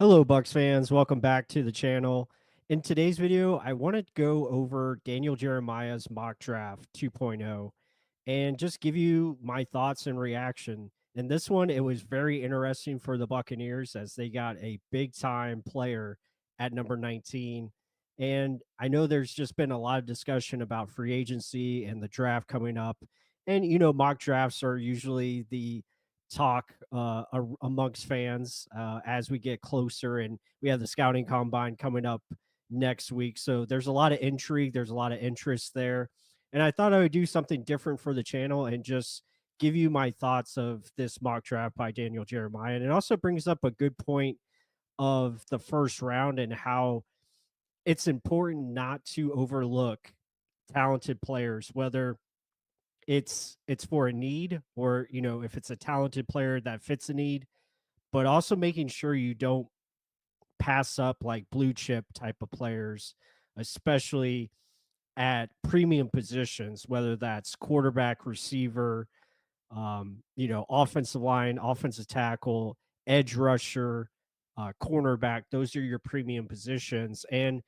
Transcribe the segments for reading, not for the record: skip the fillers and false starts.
Hello, Bucks fans. Welcome back to the channel. In today's video, I want to go over Daniel Jeremiah's mock draft 2.0 and just give you my thoughts and reaction. In this one, it was very interesting for the Buccaneers as they got a big time player at number 19. And I know there's just been a lot of discussion about free agency and the draft coming up. And, mock drafts are usually the talk amongst fans as we get closer. And we have the scouting combine coming up next week. So there's a lot of intrigue, there's a lot of interest there. And I thought I would do something different for the channel and just give you my thoughts of this mock draft by Daniel Jeremiah. And it also brings up a good point of the first round and how it's important not to overlook talented players, whether it's for a need or if it's a talented player that fits a need, but also making sure you don't pass up like blue chip type of players, especially at premium positions, whether that's quarterback, receiver, offensive line, offensive tackle, edge rusher, cornerback. Those are your premium positions. And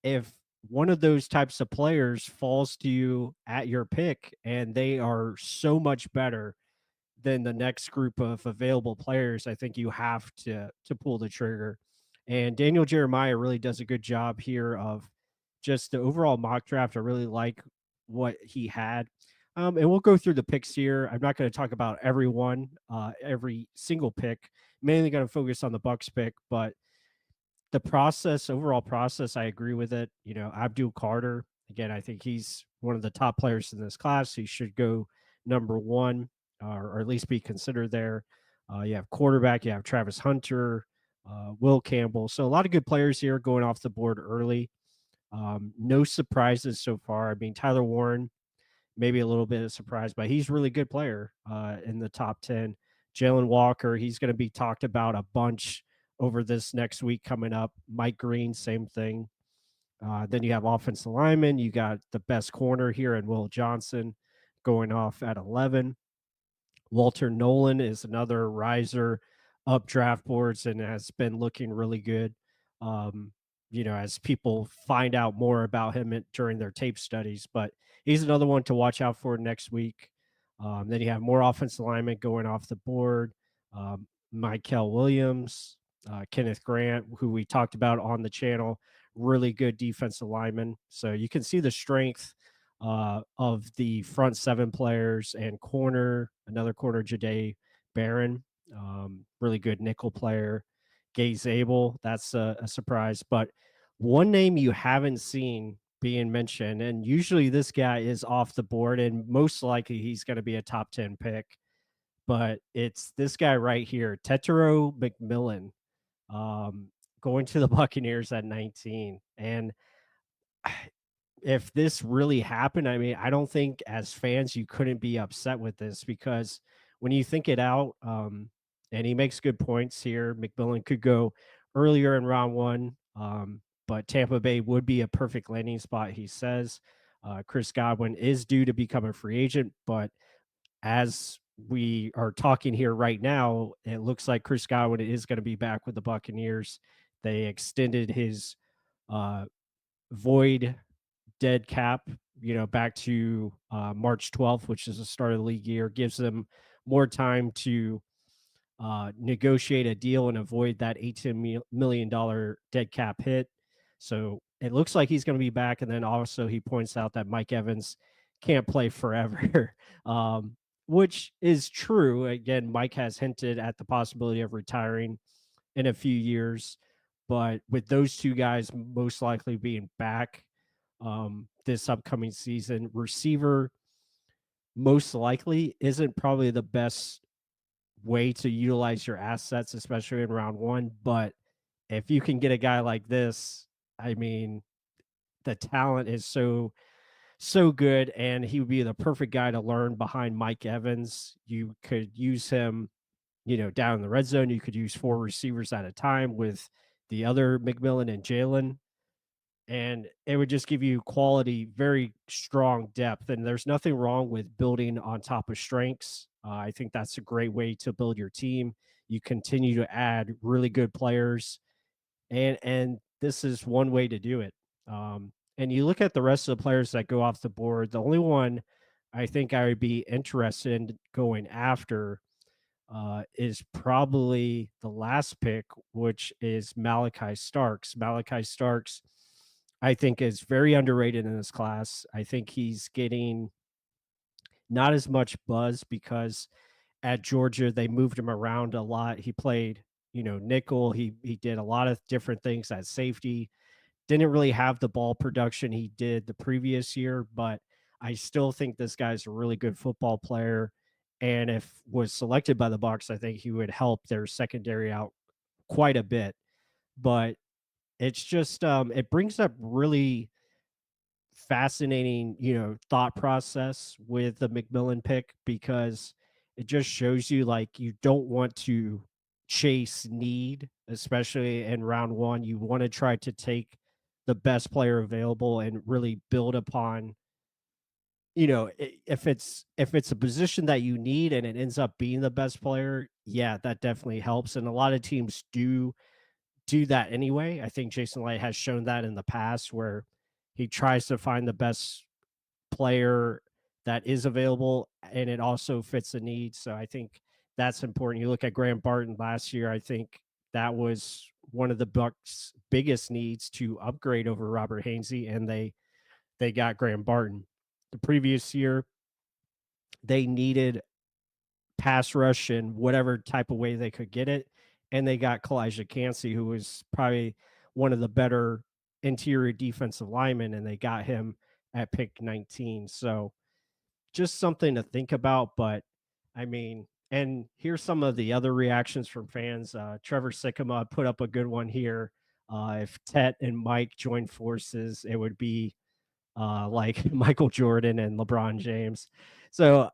if one of those types of players falls to you at your pick and they are so much better than the next group of available players, I think you have to pull the trigger. And Daniel Jeremiah really does a good job here of just the overall mock draft. I really like what he had. And we'll go through the picks here. I'm not going to talk about every single pick. Mainly going to focus on the Bucks pick, but the process, overall process, I agree with it. Abdul Carter, again, I think he's one of the top players in this class. He should go number one, or at least be considered there. You have quarterback, you have Travis Hunter, Will Campbell. So a lot of good players here going off the board early. No surprises so far. I mean, Tyler Warren, maybe a little bit of surprise, but he's a really good player in the top 10. Jalen Walker, he's going to be talked about a bunch over this next week coming up. Mike Green, same thing. Then you have offensive lineman. You got the best corner here in Will Johnson going off at 11. Walter Nolan is another riser up draft boards and has been looking really good. Um, as people find out more about him during their tape studies, but he's another one to watch out for next week. Then you have more offensive linemen going off the board. Michael Williams, Kenneth Grant, who we talked about on the channel, really good defensive lineman. So you can see the strength of the front seven players and another corner, Jade Barron, really good nickel player. Gay Zabel, that's a surprise. But one name you haven't seen being mentioned, and usually this guy is off the board, and most likely he's going to be a top 10 pick, but it's this guy right here, Tetero McMillan, um, going to the Buccaneers at 19. And if this really happened, I mean, I don't think as fans you couldn't be upset with this because when you think it out, and he makes good points here, McMillan could go earlier in round one, but Tampa Bay would be a perfect landing spot, he says. Chris Godwin is due to become a free agent, but as we are talking here right now, it looks like Chris Godwin is going to be back with the Buccaneers. They extended his uh, void dead cap, back to March 12th, which is the start of the league year, gives them more time to negotiate a deal and avoid that $18 million dead cap hit. So it looks like he's going to be back. And then also he points out that Mike Evans can't play forever, which is true. Again, Mike has hinted at the possibility of retiring in a few years. But with those two guys most likely being back this upcoming season, receiver most likely isn't probably the best way to utilize your assets, especially in round one. But if you can get a guy like this, I mean, the talent is so good, and he would be the perfect guy to learn behind Mike Evans. You could use him, down in the red zone. You could use four receivers at a time with the other McMillan and Jalen, and it would just give you quality, very strong depth. And there's nothing wrong with building on top of strengths. I think that's a great way to build your team. You continue to add really good players, and this is one way to do it. And you look at the rest of the players that go off the board. The only one I think I would be interested in going after is probably the last pick, which is Malachi Starks. Malachi Starks, I think, is very underrated in this class. I think he's getting not as much buzz because at Georgia they moved him around a lot. He played, nickel. He did a lot of different things at safety. Didn't really have the ball production he did the previous year, but I still think this guy's a really good football player. And if was selected by the Bucs, I think he would help their secondary out quite a bit. But it's just it brings up really fascinating, thought process with the McMillan pick because it just shows you like you don't want to chase need, especially in round one. You want to try to take the best player available and really build upon, if it's a position that you need and it ends up being the best player, yeah, that definitely helps. And a lot of teams do that anyway. I think Jason Light has shown that in the past where he tries to find the best player that is available and it also fits the need. So I think that's important. You look at Graham Barton last year, I think that was one of the Bucks' biggest needs to upgrade over Robert Hainsey, and they got Graham Barton. The previous year, they needed pass rush in whatever type of way they could get it, and they got Kalijah Cansey, who was probably one of the better interior defensive linemen, and they got him at pick 19. So just something to think about. But I mean, and here's some of the other reactions from fans. Trevor Sikkema put up a good one here. If Tet and Mike joined forces, it would be like Michael Jordan and LeBron James. So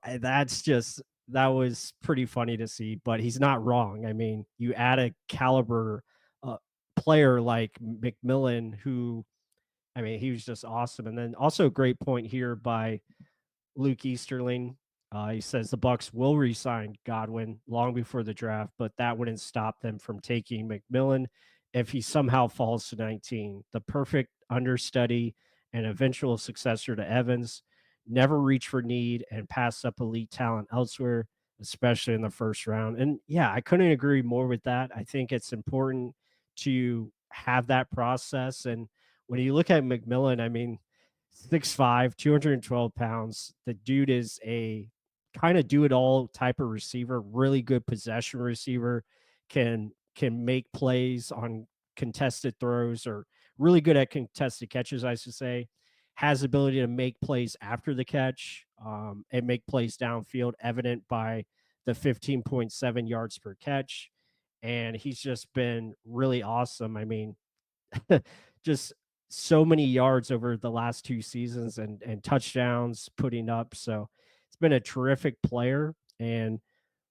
that was pretty funny to see, but he's not wrong. I mean, you add a caliber uh, player like McMillan, who, I mean, he was just awesome. And then also a great point here by Luke Easterling. He says the Bucs will re-sign Godwin long before the draft, but that wouldn't stop them from taking McMillan if he somehow falls to 19. The perfect understudy and eventual successor to Evans. Never reach for need and pass up elite talent elsewhere, especially in the first round. And yeah, I couldn't agree more with that. I think it's important to have that process. And when you look at McMillan, I mean, 6'5", 212 pounds. The dude is a kind of do it all type of receiver, really good possession receiver, can make plays on contested throws or really good at contested catches, I should say. Has ability to make plays after the catch and make plays downfield, evident by the 15.7 yards per catch. And he's just been really awesome. I mean, just so many yards over the last two seasons and touchdowns putting up. So it's been a terrific player. And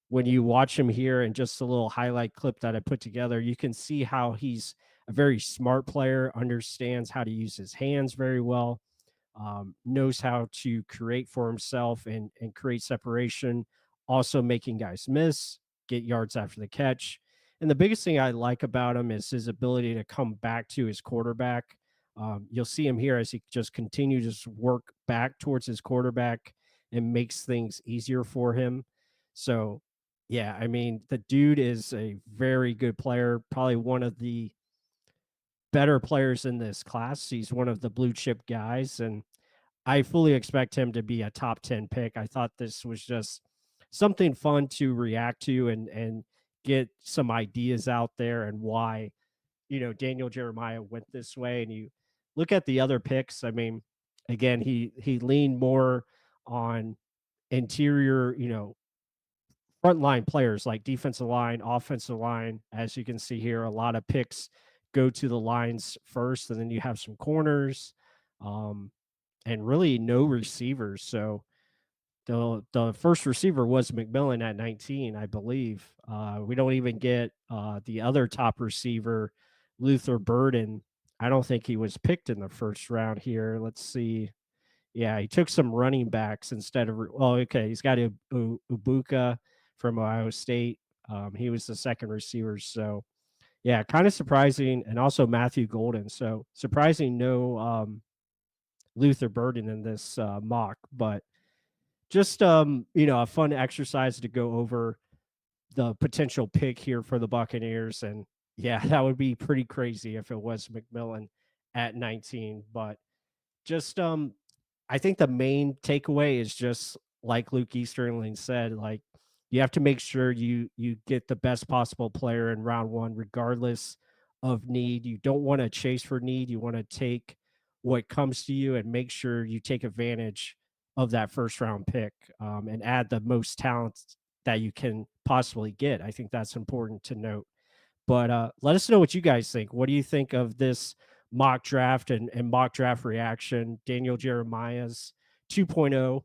when you watch him here and just a little highlight clip that I put together, you can see how he's a very smart player, understands how to use his hands very well, knows how to create for himself and create separation, also making guys miss, get yards after the catch. And the biggest thing I like about him is his ability to come back to his quarterback. You'll see him here as he just continues to work back towards his quarterback and makes things easier for him. So, yeah, I mean, the dude is a very good player, probably one of the better players in this class. He's one of the blue chip guys, and I fully expect him to be a top 10 pick. I thought this was just something fun to react to and get some ideas out there and why, Daniel Jeremiah went this way. And you look at the other picks, I mean, again, he leaned more on interior, frontline players like defensive line, offensive line. As you can see here, a lot of picks go to the lines first, and then you have some corners. Um, and really no receivers. So the first receiver was McMillan at 19, I believe. We don't even get the other top receiver, Luther Burden. I don't think he was picked in the first round here. Let's see. Yeah, he took some running backs instead of. Oh, okay. He's got Ubuka from Ohio State. He was the second receiver. So Yeah, kind of surprising, and also Matthew Golden. So surprising, no Luther Burden in this mock, but just a fun exercise to go over the potential pick here for the Buccaneers. And yeah, that would be pretty crazy if it was McMillan at 19. But just I think the main takeaway is just like Luke Easterling said, like you have to make sure you get the best possible player in round one, regardless of need. You don't want to chase for need. You want to take what comes to you and make sure you take advantage of that first round pick, and add the most talent that you can possibly get. I think that's important to note. But let us know what you guys think. What do you think of this mock draft and mock draft reaction? Daniel Jeremiah's 2.0.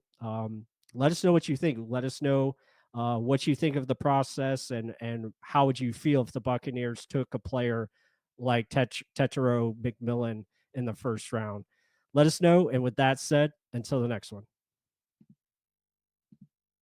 Let us know what you think. Let us know what you think of the process, and how would you feel if the Buccaneers took a player like Tetero McMillan in the first round. Let us know. And with that said, until the next one.